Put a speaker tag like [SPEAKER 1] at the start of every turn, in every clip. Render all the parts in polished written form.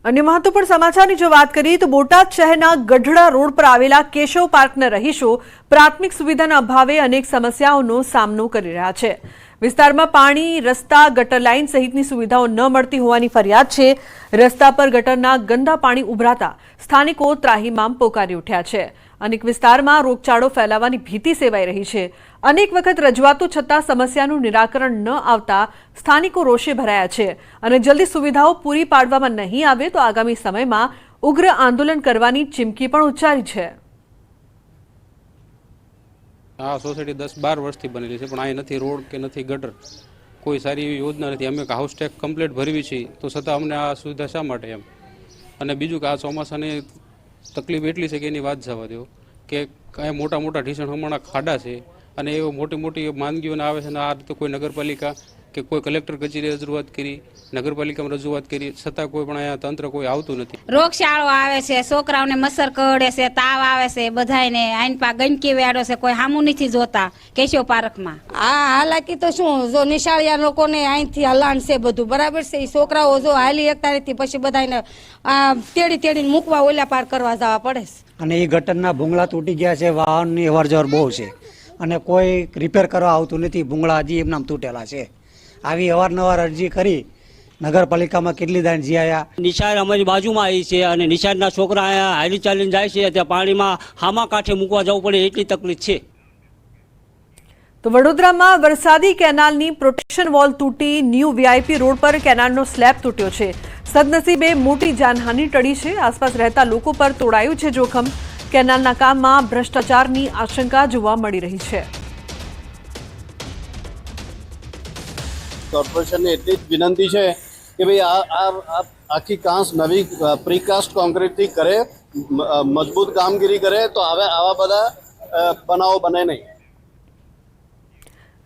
[SPEAKER 1] अन्य महत्वपूर्ण समाचारनी जो बात करिए तो बोटाद शहरना गढ़ड़ा रोड पर आवेला केशव पार्कना रहीशो प्राथमिक सुविधाना अभावे अनेक समस्याओनो सामनो करी रह्या छे। विस्तारमां पाणी, रस्ता, गटर लाइन सहितनी सुविधाओ न मळती होवानी फरियाद छे। रस्ता पर गटરના गंदा पाणी उभराता स्थानिको ત્રાહિમામ પોકારી ઉઠ્યા છે। अनेक विस्तारमां रोगचाळो फैलावानी भीति सेवाई रही है। अनेक वखत रजूआतो छतां समस्यानुं निराकरण न आवता स्थानिको रोषे भराया है अने जल्दी सुविधाओ पूरी पाडवामां नहीं आवे तो आगामी समयमां उग्र आंदोलन करवानी चीमकी पण उच्चारी है।
[SPEAKER 2] आ सोसायटी 10-12 वर्षथी बनेली छे पण आ नथी रोड के नथी गटर, कोई सारी एवी योजना नहीं। अमे हाउस टेक्स कम्प्लीट भरवी छे तो छतां अमने आ सुविधा शा माटे एम। अने बीजुं के आ ચોમાસાની तकलीफ एटली छे के एनी वात जवा दो के कई मोटा मोटा ढीसण हमारा खाड़ा है अने एवो मोटी मोटी मांगीओ आवे छे। आ रीते कोई नगरपालिका के कोई कलेक्टर कचेरी रजूआत करी, नगरपालिका में रजूआत करी छतां कोई पण आ तंत्र कोई आवतुं नथी।
[SPEAKER 3] रोगचाळो आवे छे, छोकराओने मच्छर करड़े छे, ताव आवे छे, बधायने आइन पा गंदकी वेड़ो छे, कोई हामू नथी जोता केशव पार्क में।
[SPEAKER 4] आ हालाकी तो शुं जो निशाळिया लोकोने आइथी हलाण छे बधुं बराबर छे। ई छोकराओ जो हाली एकता नथी पछी बधायने तेड़ी तेड़ीने मूकवा ओल्या पार करवा जवा पड़े छे।
[SPEAKER 5] अने ई गटરના ભૂંગળા તૂટી ગયા છે, વાહનની અવરજવર બહુ છે અને કોઈ રિપેર કરવા આવતું નથી। ભૂંગળા હજી એમનામ તૂટેલા છે। આવી અવારનવાર અરજી કરી નગરપાલિકામાં કેટલી દાન જીયા।
[SPEAKER 6] નિશાળ અમારી બાજુમાં આવી છે અને નિશાળના છોકરા અહીંયા હાલી ચાલીને જાય છે, ત્યાં પાણીમાં હામા કાંઠે મૂકવા જવું પડે એટલી તકલીફ છે।
[SPEAKER 1] तो वडोदरामां वरसादी केनालनी प्रोटेक्शन वॉल तूटी न्यू वीआईपी रोड पर केनालनो स्लेब तूट्यो छे। सदनसीबे मोटी जानहानि टળી છે। आसपास रहता लोको पर तोड़ाયું છે जोखम। केनालना काममां भ्रष्टाचारनी आशंका जोवा मળી રહી છે।
[SPEAKER 7] કોર્પોરેશનને એટલી જ વિનંતી છે કે ભાઈ આ આખી કાંસ નવી પ્રીકાસ્ટ કોન્ક્રીટથી કરે, મજબૂત કામગીરી કરે તો હવે આવા બધા બનાવો બને નહીં।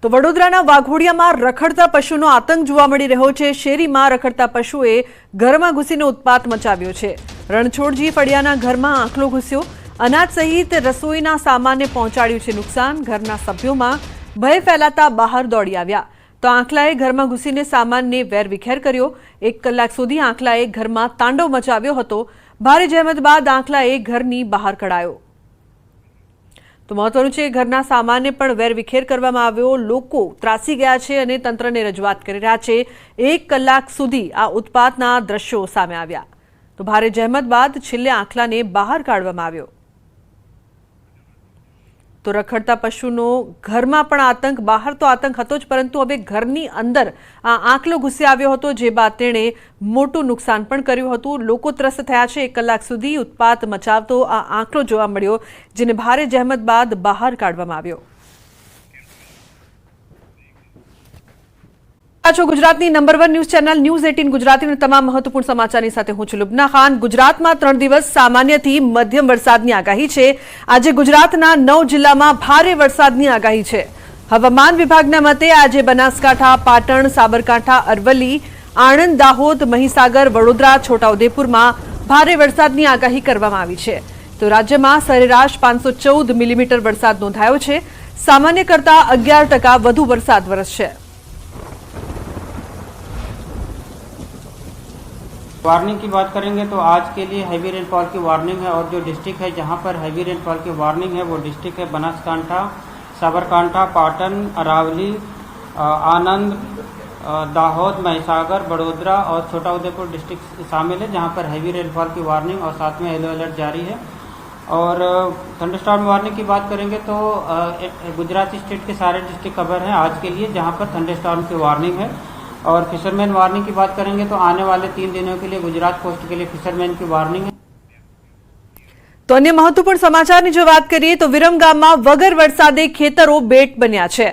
[SPEAKER 1] तो वडोदराना वाघोडियामां रखड़ता पशुनो आतंक जोवा मળી રહ્યો છે। શેરીમાં રખડતા પશુએ ઘરમાં ઘૂસીને ઉત્પાત મચાવ્યો છે। રણછોડજી ફળિયાના ઘરમાં આંખલો ઘૂસ્યો, અનાજ સહિત રસોઈના સામાનને પહોંચાડ્યું છે નુકસાન। ઘરના સભ્યોમાં ભય ફેલાતા બહાર દોડી આવ્યા તો આંખલાએ ઘરમાં ઘૂસીને સામાનને વેરવિખેર કર્યો। 1 કલાક સુધી આંખલાએ ઘરમાં તાંડવ મચાવ્યો હતો। ભારે જહેમત બાદ આંખલાએ ઘરની બહાર કઢાયો। तो महत्वनुं छे घरना सामानने पण वेरविखेर करवामां आव्यो। लोको ત્રાસી ગયા છે અને તંત્રને રજૂઆત કરી રહ્યા છે। 1 કલાક સુધી આ ઉત્પાતના દ્રશ્યો સામે આવ્યા તો ભારે જહેમત બાદ છેલ્લે આંખલાને બહાર કાઢવામાં આવ્યો। તો રખડતા પશુનો ઘરમાં પણ આતંક, બહાર તો આતંક હતો જ પરંતુ હવે ઘરની અંદર આ આંખલો ઘૂસી આવ્યો હતો, જે બાદ તેણે મોટું નુકસાન પણ કર્યું હતું। લોકો ત્રસ્ત થયા છે। 1 કલાક સુધી ઉત્પાત મચાવતો આ આંખલો જોવા મળ્યો, જેને ભારે જહેમત બાદ બહાર કાઢવામાં આવ્યો। गुजरातनी number 1 news channel news 18 Gujarati तमाम महत्वपूर्ण समाचारनी साथे हूँ छुं लुब्ना खान। गुजरातमां 3 दिवस सामान्यथी मध्यम वरसादनी आगाही छे। आजे गुजरातना 9 जिल्लामां भारे वरसादनी आगाही छे। हवामान विभागना मते आजे बनासकांठा, पाटण, साबरकांठा, अरवली, आणंद, दाहोद, महीसागर, वडोदरा, छोटाउदेपुरमां भारे वरसादनी आगाही करवामां आवी छे। तो राज्यमां सरेराश 514 मिलीमीटर वरसाद नोंधायो छे। सामान्य करता 11% વધુ वरसाद वरसशे।
[SPEAKER 8] वार्निंग की बात करेंगे तो आज के लिए हैवी रेनफॉल की वार्निंग है और जो डिस्ट्रिक्ट है जहां पर हैवी रेनफॉल की वार्निंग है वो डिस्ट्रिक्ट है बनासकांठा, साबरकांठा, पाटन, अरावली, आनंद, दाहोद, महिसागर, बड़ोदरा और छोटाउदेपुर डिस्ट्रिक्ट शामिल है जहां पर हैवी रेनफॉल की वार्निंग और साथ में येलो अलर्ट जारी है। और थंडरस्टॉर्म वार्निंग की बात करेंगे तो गुजरात स्टेट के सारे डिस्ट्रिक्ट कवर हैं आज के लिए जहाँ पर थंडरस्टॉर्म की वार्निंग है। और फिशरमैन वार्निंग की बात करेंगे तो आने वाले 3 दिनों के लिए गुजरात कोस्ट के लिए फिशरमैन की वार्निंग है।
[SPEAKER 1] तो अन्य महत्वपूर्ण समाचारनी जो बात करिए तो विरमगाममां वगर वरसादे खेतरो बेट बन्या छे।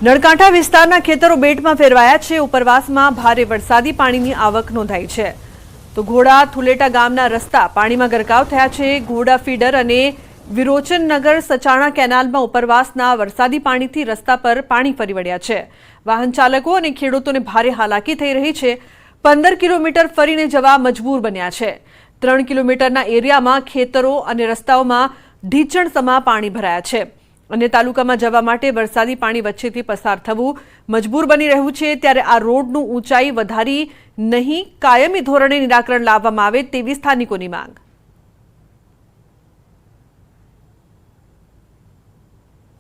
[SPEAKER 1] नळकांठा विस्ताરના ખેતરો બેટમાં ફેરવાયા છે। ઉપરવાસમાં ભારે વરસાદી પાણીની આવક નોંધાઈ છે। તો ઘોડા થુલેટા ગામના રસ્તા પાણીમાં ગરકાવ થયા છે। ઘોડા ફીડર અને વિરોચનનગર સચાણા કેનાલમાં ઉપરવાસના વરસાદી પાણીથી રસ્તા પર પાણી ફરી વળ્યા છે। વાહન ચાલકો અને ખેડૂતોને ભારે હાલાકી થઈ રહી છે। 15 કિલોમીટર ફરીને જવા મજબૂર બન્યા છે। 3 કિલોમીટરના એરિયામાં ખેતરો અને રસ્તાઓમાં ઢીચણ સમા પાણી ભરાયા છે। અન્ય તાલુકામાં જવા માટે વરસાદી પાણી વચ્ચેથી પસાર થવું મજબૂર બની રહ્યું છે, ત્યારે આ રોડનું ઊંચાઈ વધારી નહીં, કાયમી ધોરણે નિરાકરણ લાવવામાં આવે તેવી સ્થાનિકોની માંગ.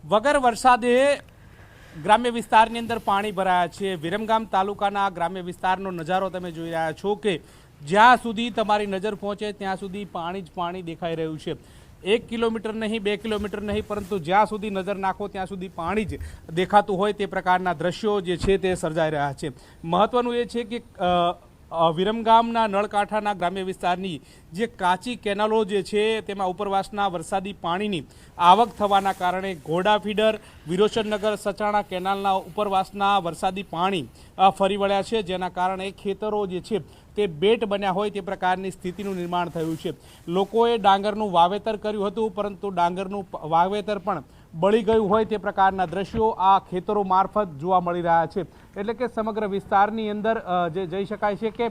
[SPEAKER 9] વગર વરસાદે ગ્રામ્ય વિસ્તારની અંદર પાણી ભરાયા છે. વિરમગામ તાલુકાના ગ્રામ્ય વિસ્તારનો નજારો તમે જોઈ રહ્યા છો કે જ્યાં સુધી તમારી નજર પહોંચે ત્યાં સુધી પાણી જ પાણી દેખાઈ રહ્યું છે. 1 કિલોમીટર નહીં, 2 કિલોમીટર નહીં, પરંતુ જ્યાં સુધી નજર નાખો ત્યાં સુધી પાણી જ દેખાતું હોય તે પ્રકારના દ્રશ્યો જે છે તે સર્જાઈ રહ્યા છે. મહત્વનું એ છે કે વિરમગામના નળકાંઠાના ગ્રામ્ય વિસ્તારની જે કાચી કેનાલો જે છે તેમાં ઉપરવાસના વરસાદી પાણીની આવક થવાના કારણે ઘોડા ફીડર, વિરોચનનગર, સચાણા કેનાલના ઉપરવાસના વરસાદી પાણી ફરી વળ્યા છે, જેના કારણે ખેતરો જે છે તે બેટ બન્યા હોય તે પ્રકારની સ્થિતિનું નિર્માણ થયું છે. લોકોએ ડાંગરનું વાવેતર કર્યું હતું, પરંતુ ડાંગરનું વાવેતર પણ બળી ગયું હોય તે પ્રકારના દ્રશ્યો આ ખેતરો મારફત જોવા મળી રહ્યા છે. એટલે કે સમગ્ર વિસ્તારની અંદર જે જઈ શકાય છે કે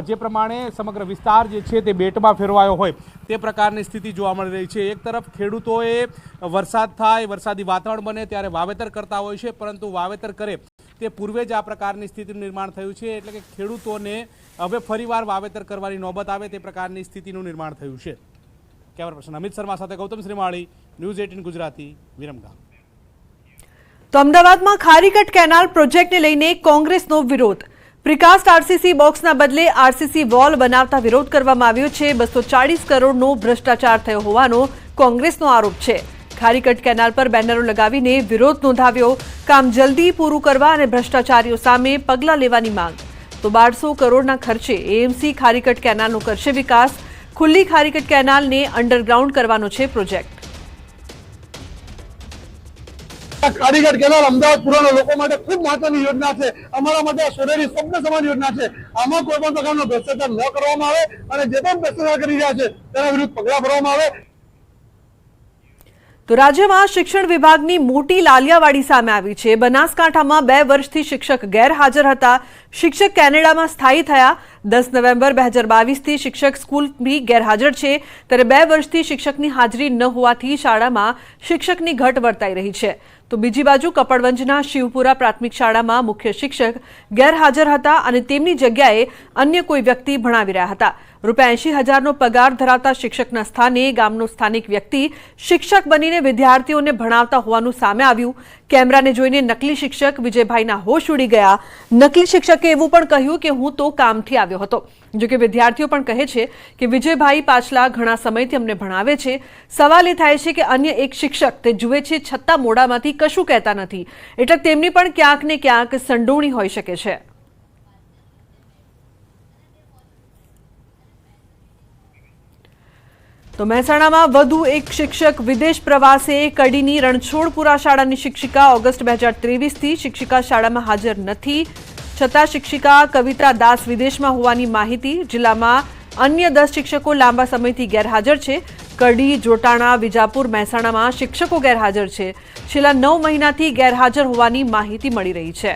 [SPEAKER 9] જે પ્રમાણે સમગ્ર વિસ્તાર જે છે તે બેટમાં ફેરવાયો હોય તે પ્રકારની સ્થિતિ જોવા મળી રહી છે. એક તરફ ખેડૂતોએ વરસાદ થાય, વરસાદી વાતાવરણ બને ત્યારે વાવેતર કરતા હોય છે, પરંતુ વાવેતર કરે તે પૂર્વે જ આ પ્રકારની સ્થિતિનું નિર્માણ થયું છે. એટલે કે ખેડૂતોને હવે ફરીવાર વાવેતર કરવાની નોબત આવે તે પ્રકારની સ્થિતિનું નિર્માણ થયું છે. કેમેરા પર્સન અમિત શર્મા સાથે ગૌતમ શ્રીમાળી, ન્યૂઝ 18 ગુજરાતી, વિરમગામ.
[SPEAKER 1] તો અમદાવાદમાં ખારીકટ કેનાલ પ્રોજેક્ટને લઈને કોંગ્રેસનો વિરોધ. પ્રિકાસ્ટ આરસીસી બોક્સના બદલે આરસીસી વોલ બનાવતા વિરોધ કરવામાં આવ્યો છે. 240 કરોડનો ભ્રષ્ટાચાર થયો હોવાનો કોંગ્રેસનો આરોપ છે. ખારીકટ કેનાલ પર બેનરો લગાવીને વિરોધ નોંધાવ્યો. કામ જલ્દી પૂરું કરવા અને ભ્રષ્ટાચારીઓ સામે પગલાં લેવાની માંગ. તો 1200 કરોડના ખર્ચે એએમસી ખારીકટ કેનાલનો કરશે વિકાસ. ખુલ્લી ખારીકટ કેનાલને અંડરગ્રાઉન્ડ કરવાનો છે પ્રોજેક્ટ.
[SPEAKER 10] ખારીકટ કેનાલ અમદાવાદ પુરાના લોકો માટે ખૂબ મહત્વની યોજના છે. અમારા માટે સોનેરી સ્વપ્ન સમાન યોજના છે. આમાં કોઈ પણ પ્રકારનો ભ્રષ્ટાચાર ન કરવામાં આવે અને જે પણ ભ્રષ્ટાચાર કરી રહ્યા છે તેના વિરુદ્ધ પગલાં ભરવામાં આવે.
[SPEAKER 1] તો રાજ્યમાં શિક્ષણ વિભાગની મોટી લાલિયાવાડી સામે આવી છે. બનાસકાંઠામાં 2 વર્ષથી શિક્ષક ગેરહાજર હતા. શિક્ષક કેનેડામાં સ્થાયી થયા. 10 નવેમ્બર 2022થી શિક્ષક સ્કૂલથી ગેરહાજર છે, ત્યારે 2 વર્ષથી શિક્ષકની હાજરી ન હોવાથી શાળામાં શિક્ષકની ઘટ વર્તાઈ રહી છે. તો બીજી બાજુ કપડવંજના શિવપુરા પ્રાથમિક શાળામાં મુખ્ય શિક્ષક ગેરહાજર હતા અને તેમની જગ્યાએ અન્ય કોઈ વ્યક્તિ ભણાવી રહ્યા હતા. ₹80,000નો પગાર ધરાવતા શિક્ષકના સ્થાને ગામનો સ્થાનિક વ્યક્તિ શિક્ષક બનીને વિદ્યાર્થીઓને ભણાવતા હોવાનું સામે આવ્યું. કેમેરાને જોઈને નકલી શિક્ષક વિજયભાઈના હોશ ઉડી ગયા. નકલી શિક્ષકે એવું પણ કહ્યું કે હું તો કામથી આવ્યો હતો. જોકે વિદ્યાર્થીઓ પણ કહે છે કે વિજયભાઈ પાછલા ઘણા સમયથી અમને ભણાવે છે. સવાલ એ થાય છે કે અન્ય એક શિક્ષક તે જુએ છે છતાં મોઢામાંથી કશું કહેતા નથી, એટલે તેમની પણ ક્યાંક ને ક્યાંક સંડોવણી હોઈ શકે છે. તો મહેસાણામાં વધુ એક શિક્ષક વિદેશ પ્રવાસે. કડીની રણછોડપુરા શાળાની શિક્ષિકા ઓગસ્ટ 2023થી શિક્ષિકા શાળામાં હાજર નથી, છતાં શિક્ષિકા કવિતા દાસ વિદેશમાં હોવાની માહિતી. જિલ્લામાં અન્ય 10 શિક્ષકો લાંબા સમયથી ગેરહાજર છે. કડી, જોટાણા, વિજાપુર, મહેસાણામાં શિક્ષકો ગેરહાજર છે. છેલ્લા 9 મહિનાથી ગેરહાજર હોવાની માહિતી મળી રહી છે.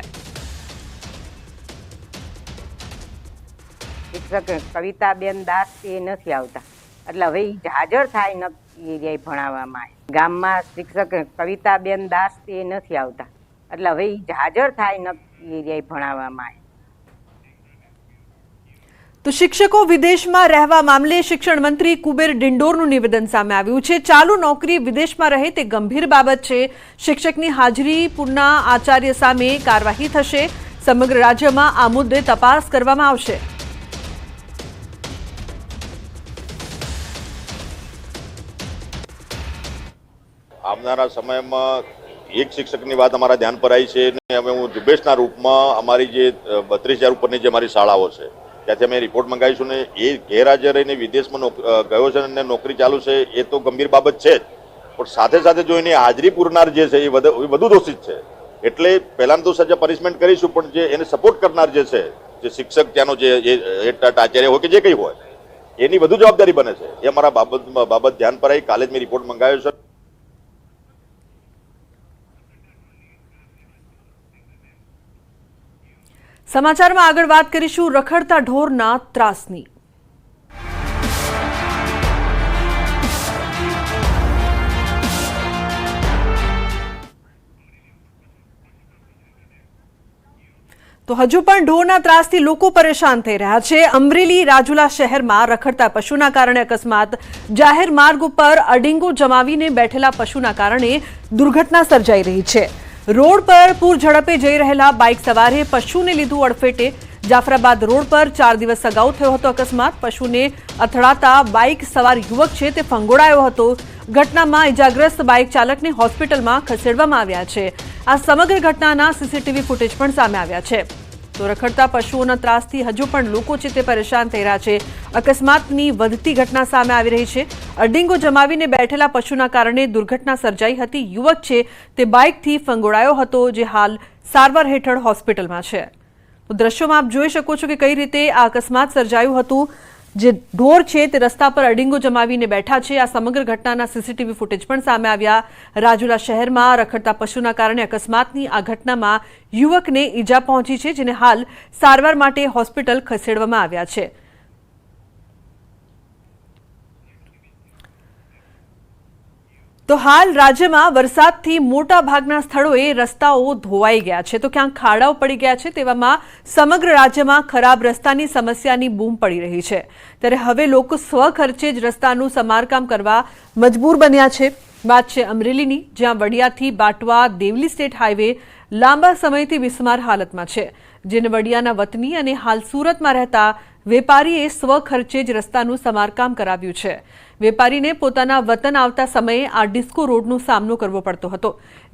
[SPEAKER 11] શિક્ષક કવિતાબેન દાસ એ નથી આવતા, એટલે હવે હાજર થાય નથી ભણાવવામાં. ગામમાં શિક્ષક કવિતાબેન દાસ એ નથી આવતા, એટલે હવે હાજર થાય નથી ભણાવવામાં.
[SPEAKER 1] તો શિક્ષકો વિદેશમાં રહેવા મામલે શિક્ષણ મંત્રી કુબેર ડિંડોરનું નિવેદન સામે આવ્યું છે. ચાલુ નોકરી વિદેશમાં રહે તે ગંભીર બાબત છે. શિક્ષકની હાજરી પૂરના આચાર્ય સામે કાર્યવાહી થશે. સમગ્ર રાજ્યમાં આ મુદ્દે તપાસ કરવામાં આવશે.
[SPEAKER 12] આવનારા સમયમાં એક શિક્ષકની વાત અમારા ધ્યાન પર આવી છે અને અમે હું ઝુંબેશના રૂપમાં અમારી જે 32,000 ઉપરની જે અમારી શાળાઓ છે ત્યાંથી અમે રિપોર્ટ મંગાવીશું ને એ ગેરહાજર રહીને વિદેશમાં ગયો છે અને નોકરી ચાલુ છે એ તો ગંભીર બાબત છે જ, પણ સાથે સાથે જો એની હાજરી પૂરનાર જે છે એ વધુ દોષિત છે. એટલે પહેલાં તો સજા પનિશમેન્ટ કરીશું, પણ જે એને સપોર્ટ કરનાર જે છે, જે શિક્ષક ત્યાંનો જે આચાર્ય હોય કે જે કંઈ હોય એની વધુ જવાબદારી બને છે. એ અમારા બાબત ધ્યાન પર આવી. કાલે જ મેં રિપોર્ટ મંગાવ્યો છે.
[SPEAKER 1] સમાચારમાં આગળ વાત કરીશું રખડતા ઢોરના ત્રાસની. તો હજુ પણ ઢોરના ત્રાસથી લોકો પરેશાન થઈ રહ્યા છે. અમરેલી રાજુલા શહેરમાં રખડતા પશુના કારણે અકસ્માત. જાહેર માર્ગ ઉપર અડીંગો જમાવીને બેઠેલા પશુના કારણે દુર્ઘટના સર્જાઈ રહી છે. રોડ પર પૂર ઝડપે જઈ રહેલા બાઇક સવારે પશુને લીધું અડફેટે. જાફરાબાદ રોડ પર 4 દિવસ અગાઉ થયો હતો અકસ્માત. પશુને અથડાતા બાઇક સવાર યુવક છે તે ફંગોળાયો હતો. ઘટનામાં ઇજાગ્રસ્ત બાઇક ચાલકને હોસ્પિટલમાં ખસેડવામાં આવ્યા છે. આ સમગ્ર ઘટનાના સીસીટીવી ફૂટેજ પણ સામે આવ્યા છે. તો રખડતા પશુઓના ત્રાસથી હજુ પણ લોકો છે તે પરેશાન થઈ રહ્યા છે. અકસ્માતની વધતી ઘટના સામે આવી રહી છે. અડીંગો જમાવીને બેઠેલા પશુના કારણે દુર્ઘટના સર્જાઈ હતી. યુવક છે તે બાઇકથી ફંગોળાયો હતો, જે હાલ સારવાર હેઠળ હોસ્પિટલમાં છે. તો દ્રશ્યોમાં આપ જોઈ શકો છો કે કઈ રીતે આ અકસ્માત સર્જાયું હતું. જે ઢોર છે તે રસ્તા પર અડીંગો જમાવીને બેઠા છે. આ સમગ્ર ઘટનાના સીસીટીવી ફૂટેજ પણ સામે આવ્યા. રાજુલા શહેરમાં રખડતા પશુના કારણે અકસ્માતની આ ઘટનામાં યુવકને ઈજા પહોંચી છે, જેને હાલ સારવાર માટે હોસ્પિટલ ખસેડવામાં આવ્યા છે. તો હાલ રાજ્યમાં વરસાદથી મોટા ભાગના સ્થળોએ રસ્તાઓ ધોવાઈ ગયા છે, તો ક્યાંક ખાડાઓ પડી ગયા છે. તેવામાં સમગ્ર રાજ્યમાં ખરાબ રસ્તાની સમસ્યાની બૂમ પડી રહી છે. ત્યારે હવે લોકો સ્વખર્ચે જ રસ્તાનું સમારકામ કરવા મજબૂર બન્યા છે. વાત છે અમરેલીની, જ્યાં વડિયાથી બાટવા દેવલી સ્ટેટ હાઈવે લાંબા સમયથી બિસ્માર હાલતમાં છે, જેને વડિયાના વતની અને હાલ સુરતમાં રહેતા વેપારીએ સ્વખર્ચે જ રસ્તાનું સમારકામ કરાવ્યું છે. વેપારીને પોતાના વતન આવતા સમયે આ ડિસ્કો રોડનો સામનો કરવો પડતો હતો,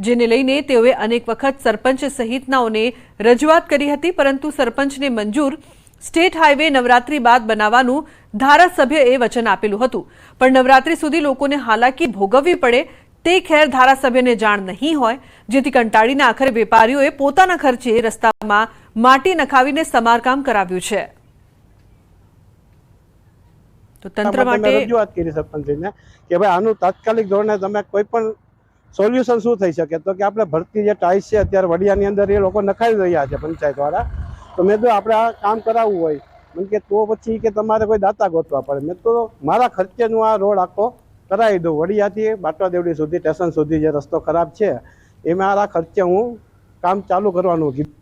[SPEAKER 1] જેને લઈને તેઓએ અનેક વખત સરપંચ સહિતનાઓને રજૂઆત કરી હતી, પરંતુ સરપંચને મંજૂર સ્ટેટ હાઈવે નવરાત્રી બાદ બનાવવાનું ધારાસભ્યએ વચન આપેલું હતું. પણ નવરાત્રી સુધી લોકોને હાલાકી ભોગવવી પડે તે ખેર ધારાસભ્યને જાણ નહીં હોય, જેથી કંટાળીને આખરે વેપારીઓએ પોતાના ખર્ચે રસ્તામાં માટી નખાવીને સમારકામ કરાવ્યું છે. તો તંત્ર માટે
[SPEAKER 10] રજૂઆત કરી સરપંચને કે ભાઈ આનું તાત્કાલિક ધોરણે તમે કોઈ પણ સોલ્યુશન શું થઈ શકે, તો કે આપણે ભરતી જે ટાઈસ છે અત્યારે વડિયાની અંદર એ લોકો નખાવી રહ્યા છે પંચાયત વાળા. તો મેં તો આપણે આ કામ કરાવવું હોય મને કે તો પછી કે તમારે કોઈ દાતા ગોતવા પડે. મેં તો મારા ખર્ચેનું આ રોડ આખો કરાવી દઉં. વડિયાથી બાટવા દેવડી સુધી સ્ટેશન સુધી જે રસ્તો ખરાબ છે એ મારા ખર્ચે હું કામ ચાલુ કરવાનું કીધું.